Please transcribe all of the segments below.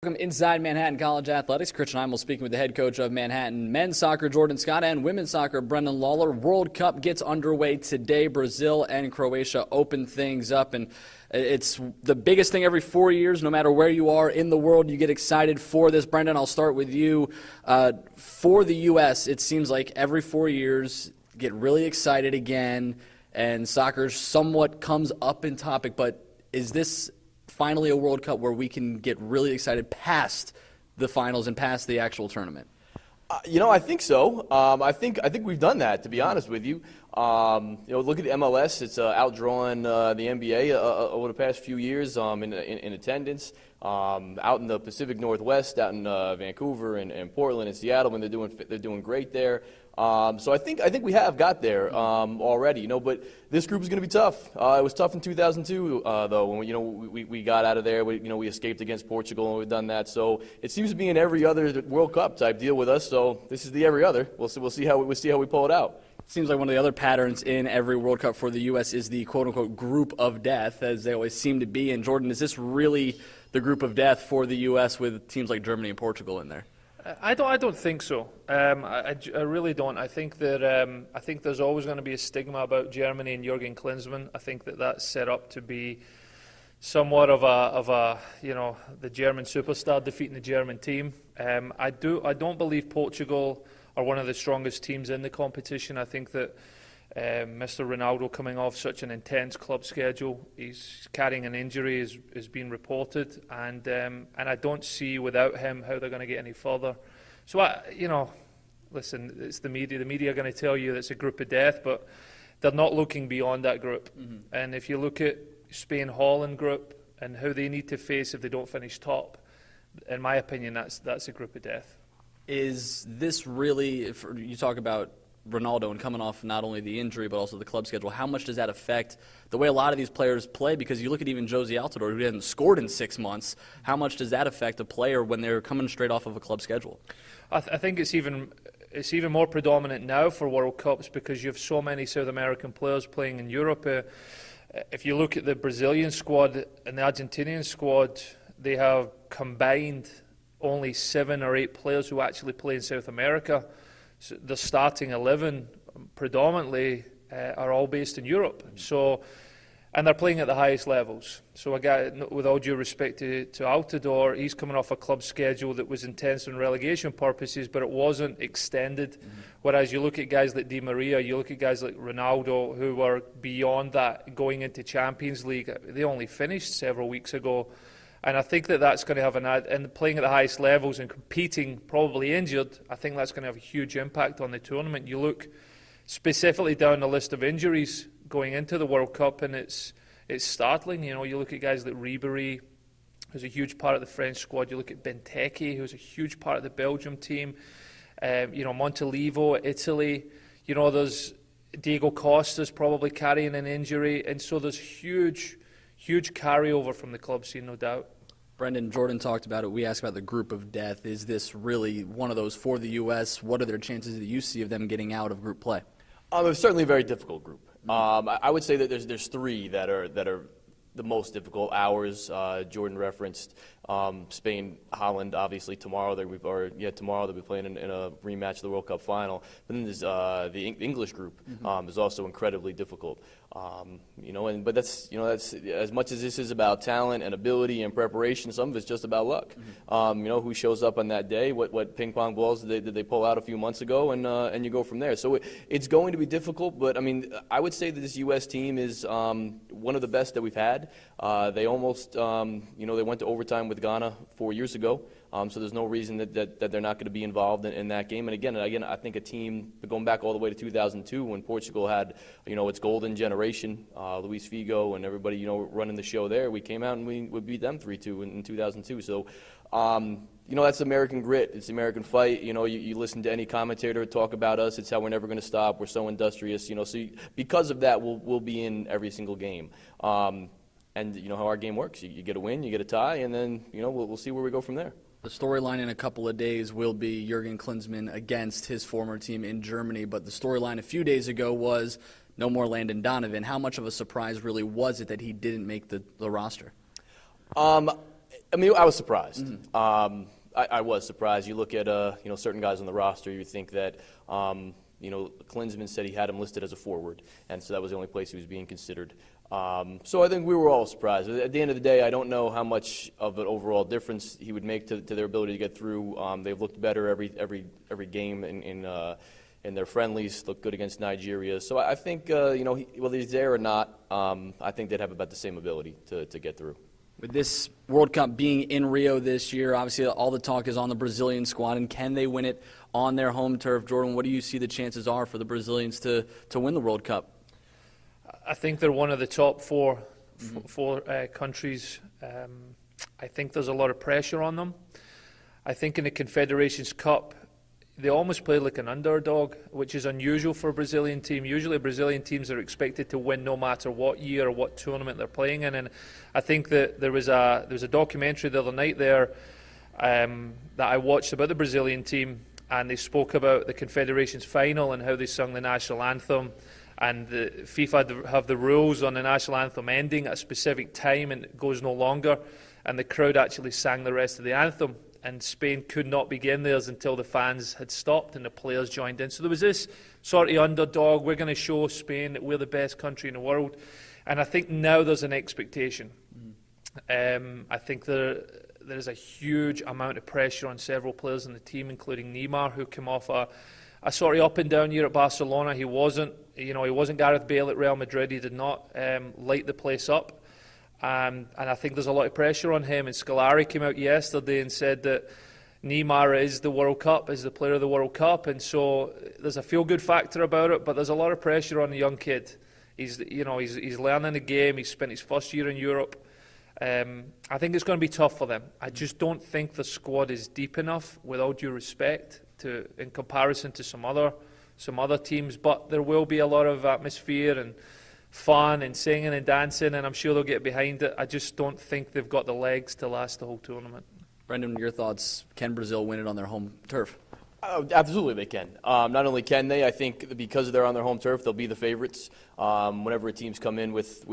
Welcome inside Manhattan College Athletics. Christian Heimall speaking with the head coach of Manhattan men's soccer, Jorden Scott, and women's soccer, Brendan Lawler. World Cup gets underway today. Brazil and Croatia open things up, and it's the biggest thing every 4 years. No matter where you are in the world, you get excited for this. Brendan, I'll start with you. For the U.S., it seems like every 4 years get really excited again, and soccer somewhat comes up in topic, but is this finally a World Cup where we can get really excited past the finals and past the actual tournament? I think so. I think we've done that, to be honest with you. Look at the MLS. It's outdrawn the NBA over the past few years in attendance. Out in the Pacific Northwest, out in Vancouver and Portland and Seattle, when they're doing great there. So I think we have got there already. But this group is going to be tough. It was tough in 2002 though, when we got out of there. We escaped against Portugal and we've done that. So it seems to be an every other World Cup type deal with us. So this is the every other. We'll see how we pull it out. Seems like one of the other patterns in every World Cup for the U.S. is the quote-unquote group of death, as they always seem to be. And Jorden, is this really the group of death for the U.S. with teams like Germany and Portugal in there? I don't think so. I really don't. I think that I think there's always going to be a stigma about Germany and Jorden Klinsmann. I think that's set up to be somewhat of a the German superstar defeating the German team. I don't believe Portugal are one of the strongest teams in the competition. I think that Mr. Ronaldo, coming off such an intense club schedule, he's carrying an injury, is being reported, and I don't see without him how they're going to get any further. So listen, it's the media. The media are going to tell you that it's a group of death, but they're not looking beyond that group. Mm-hmm. And if you look at Spain-Holland group and how they need to face if they don't finish top, in my opinion, that's a group of death. Is this really, if you talk about Ronaldo and coming off not only the injury but also the club schedule, how much does that affect the way a lot of these players play? Because you look at even Josie Altidore, who hasn't scored in 6 months. How much does that affect a player when they're coming straight off of a club schedule? I think it's even more predominant now for World Cups because you have so many South American players playing in Europe. If you look at the Brazilian squad and the Argentinian squad, they have combined only 7 or 8 players who actually play in South America. So the starting 11 predominantly are all based in Europe. So, and they're playing at the highest levels. So a guy, with all due respect to Altidore, he's coming off a club schedule that was intense on relegation purposes, but it wasn't extended. Mm-hmm. Whereas you look at guys like Di Maria, you look at guys like Ronaldo, who were beyond that, going into Champions League. They only finished several weeks ago. And I think that's going to have and playing at the highest levels and competing, probably injured, I think that's going to have a huge impact on the tournament. You look specifically down the list of injuries going into the World Cup, and it's startling. You look at guys like Ribéry, who's a huge part of the French squad. You look at Benteke, who's a huge part of the Belgium team. Montolivo, Italy. There's Diego Costa's probably carrying an injury, and so there's huge carryover from the club scene, no doubt. Brendan, Jorden talked about it. We asked about the group of death. Is this really one of those for the U.S.? What are their chances that you see of them getting out of group play? It's certainly a very difficult group. I would say that there's 3 that are the most difficult. Ours, Jorden referenced Spain, Holland. Obviously tomorrow they'll be playing in a rematch of the World Cup final. But then there's the English group is also incredibly difficult. But that's as much as this is about talent and ability and preparation, some of it's just about luck. Mm-hmm. Who shows up on that day? What ping pong balls did they pull out a few months ago, and you go from there. So it's going to be difficult. But I would say that this U.S. team is one of the best that we've had. They almost they went to overtime with Ghana 4 years ago. So there's no reason that they're not going to be involved in that game. And again, I think a team going back all the way to 2002 when Portugal had its golden generation, Luis Figo and everybody running the show there. We came out and we beat them 3-2 in 2002. So that's American grit. It's the American fight. You listen to any commentator talk about us. It's how we're never going to stop. We're so industrious. So because of that, we'll be in every single game. And how our game works. You get a win, you get a tie, and then we'll see where we go from there. The storyline in a couple of days will be Jorden Klinsmann against his former team in Germany, but the storyline a few days ago was no more Landon Donovan. How much of a surprise really was it that he didn't make the roster? I mean, I was surprised. I was surprised. You look at certain guys on the roster, you think that Klinsmann said he had him listed as a forward, and so that was the only place he was being considered. So I think we were all surprised. At the end of the day, I don't know how much of an overall difference he would make to their ability to get through. They've looked better every game in their friendlies, looked good against Nigeria. So I think whether he's there or not, I think they'd have about the same ability to get through. With this World Cup being in Rio this year, obviously all the talk is on the Brazilian squad, and can they win it on their home turf? Jorden, what do you see the chances are for the Brazilians to win the World Cup? I think they're one of the top four countries. I think there's a lot of pressure on them. I think in the Confederations Cup, they almost play like an underdog, which is unusual for a Brazilian team. Usually Brazilian teams are expected to win no matter what year or what tournament they're playing in. And I think that there was a documentary the other night there that I watched about the Brazilian team, and they spoke about the Confederations final and how they sung the national anthem. And the FIFA have the rules on the national anthem ending at a specific time and it goes no longer. And the crowd actually sang the rest of the anthem. And Spain could not begin theirs until the fans had stopped and the players joined in. So there was this sort of underdog, we're going to show Spain that we're the best country in the world. And I think now there's an expectation. I think there is a huge amount of pressure on several players in the team, including Neymar, who came off a sort of up and down year at Barcelona. He wasn't Gareth Bale at Real Madrid. He did not light the place up. And I think there's a lot of pressure on him. And Scolari came out yesterday and said that Neymar is the World Cup, is the player of the World Cup. And so there's a feel-good factor about it, but there's a lot of pressure on the young kid. He's learning the game. He's spent his first year in Europe. I think it's going to be tough for them. I just don't think the squad is deep enough, with all due respect, in comparison to some other teams. But there will be a lot of atmosphere and fun and singing and dancing, and I'm sure they'll get behind it. I just don't think they've got the legs to last the whole tournament. Brendan, your thoughts? Can Brazil win it on their home turf? Absolutely they can. Not only can they, I think because they're on their home turf, they'll be the favorites. Whenever teams come in with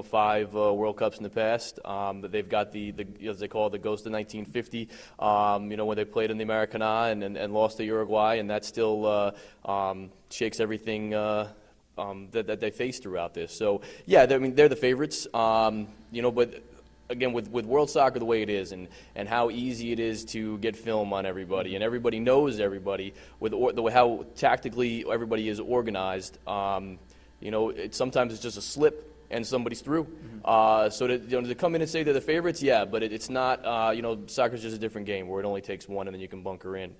5 World Cups in the past, they've got the as they call it, the ghost of 1950, when they played in the Maracanã and lost to Uruguay, and that still shakes everything that they face throughout this. So yeah, they're the favorites. But again, with world soccer the way it is, and how easy it is to get film on everybody, and everybody knows everybody, with how tactically everybody is organized, sometimes it's just a slip and somebody's through. So to come in and say they're the favorites, yeah, but it's not. Soccer's just a different game where it only takes one and then you can bunker in.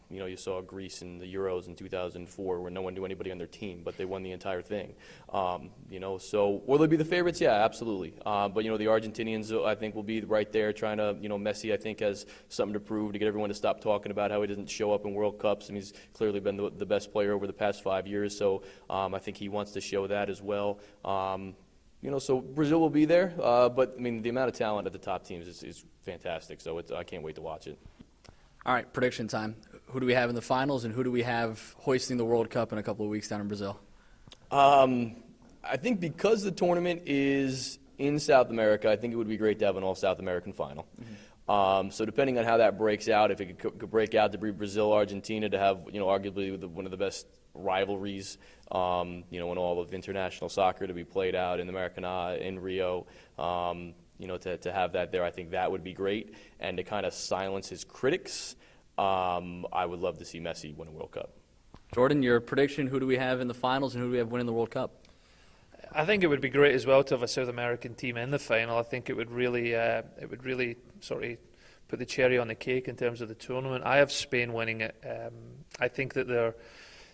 You saw Greece in the Euros in 2004 where no one knew anybody on their team, but they won the entire thing. So will they be the favorites? Yeah, absolutely. But the Argentinians, I think, will be right there trying to. Messi, I think, has something to prove to get everyone to stop talking about how he doesn't show up in World Cups. I mean, he's clearly been the best player over the past 5 years. So I think he wants to show that as well. So Brazil will be there, but I mean the amount of talent at the top teams is fantastic. So I can't wait to watch it. All right, prediction time. Who do we have in the finals, and who do we have hoisting the World Cup in a couple of weeks down in Brazil? I think because the tournament is in South America, I think it would be great to have an all South American final. So depending on how that breaks out, if it could break out to be Brazil-Argentina, to have arguably one of the best rivalries, in all of international soccer, to be played out in the Maracanã, in Rio, to have that there, I think that would be great. And to kind of silence his critics, I would love to see Messi win a World Cup. Jorden, your prediction, who do we have in the finals and who do we have winning the World Cup? I think it would be great as well to have a South American team in the final. I think it would really sort of put the cherry on the cake in terms of the tournament. I have Spain winning it. I think that they're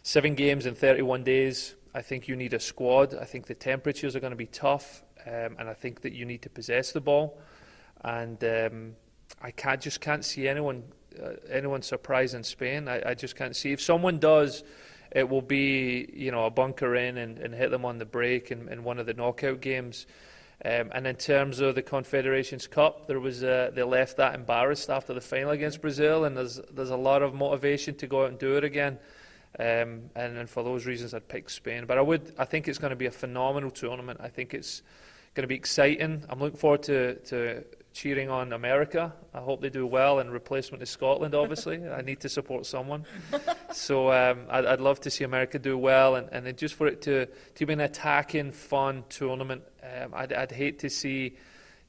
7 games in 31 days. I think you need a squad. I think the temperatures are going to be tough, and I think that you need to possess the ball. And I just can't see anyone surprising Spain. I just can't see. If someone does, it will be a bunker in and hit them on the break in one of the knockout games. And in terms of the Confederations Cup, they left that embarrassed after the final against Brazil, and there's a lot of motivation to go out and do it again. And for those reasons, I'd pick Spain. But I think it's going to be a phenomenal tournament. I think it's going to be exciting. I'm looking forward to cheering on America. I hope they do well in replacement to Scotland, obviously. I need to support someone. So I'd love to see America do well, and then just for it to be an attacking, fun tournament. I'd hate to see,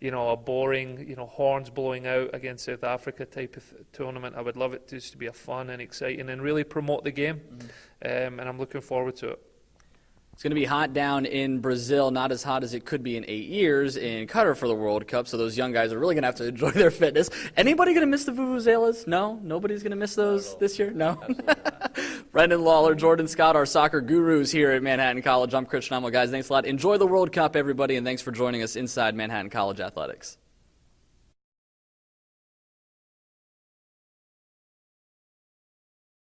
a boring, horns blowing out against South Africa type of tournament. I would love it just to be a fun and exciting and really promote the game, and I'm looking forward to it. It's going to be hot down in Brazil, not as hot as it could be in 8 years in Qatar for the World Cup, so those young guys are really going to have to enjoy their fitness. Anybody going to miss the vuvuzelas? No? Nobody's going to miss those this year? No? Brendan Lawler, Jorden Scott, our soccer gurus here at Manhattan College. I'm Christian Heimall. Guys, thanks a lot. Enjoy the World Cup, everybody, and thanks for joining us inside Manhattan College Athletics.